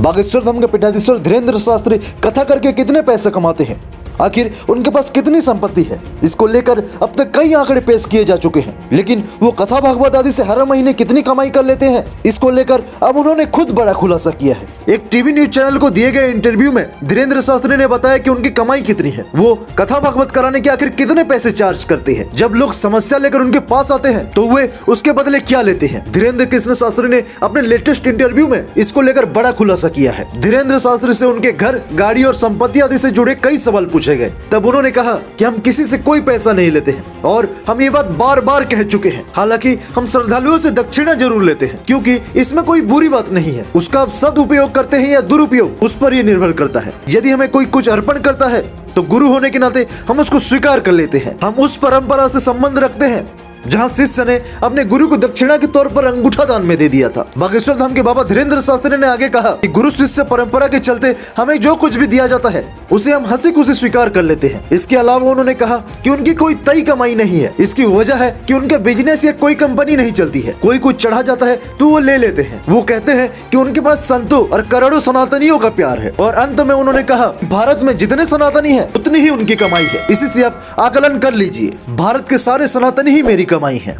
बागेश्वर धाम के पीठाधीश्वर धीरेन्द्र शास्त्री कथा करके कितने पैसे कमाते हैं, आखिर उनके पास कितनी संपत्ति है, इसको लेकर अब तक कई आंकड़े पेश किए जा चुके हैं। लेकिन वो कथा भागवत आदि से हर महीने कितनी कमाई कर लेते हैं, इसको लेकर अब उन्होंने खुद बड़ा खुलासा किया है। एक टीवी न्यूज चैनल को दिए गए इंटरव्यू में धीरेन्द्र शास्त्री ने बताया कि उनकी कमाई कितनी है, वो कथा भागवत कराने के आखिर कितने पैसे चार्ज करते हैं, जब लोग समस्या लेकर उनके पास आते हैं तो वे उसके बदले क्या लेते हैं। धीरेन्द्र कृष्ण शास्त्री ने अपने लेटेस्ट इंटरव्यू में इसको लेकर बड़ा खुलासा किया है। धीरेन्द्र शास्त्री से उनके घर, गाड़ी और संपत्ति आदि से जुड़े कई सवाल पूछे गए, तब उन्होंने कहा कि हम किसी से कोई पैसा नहीं लेते हैं और हम ये बात बार बार कह चुके हैं। हालांकि हम श्रद्धालुओं से दक्षिणा जरूर लेते हैं, क्योंकि इसमें कोई बुरी बात नहीं है। उसका आप सदुपयोग करते हैं या दुरुपयोग, उस पर ये निर्भर करता है। यदि हमें कोई कुछ अर्पण करता है तो गुरु होने के नाते हम उसको स्वीकार कर लेते हैं। हम उस परंपरा से संबंध रखते हैं जहां शिष्य ने अपने गुरु को दक्षिणा के तौर पर अंगूठा दान में दे दिया था। बागेश्वर धाम के बाबा धीरेन्द्र शास्त्री ने आगे कहा कि गुरु शिष्य परंपरा के चलते हमें जो कुछ भी दिया जाता है उसे हम हंसी खुशी स्वीकार कर लेते हैं। इसके अलावा उन्होंने कहा कि उनकी कोई तय कमाई नहीं है। इसकी वजह है कि उनके बिजनेस या कोई कंपनी नहीं चलती है। कोई कुछ चढ़ा जाता है तो वो ले लेते हैं। वो कहते हैं कि उनके पास संतों और करोड़ों सनातनियों का प्यार है। और अंत में उन्होंने कहा, भारत में जितने सनातनी है उतनी ही उनकी कमाई है। इसी से आप आकलन कर लीजिए, भारत के सारे सनातनी ही मेरी कमाई है।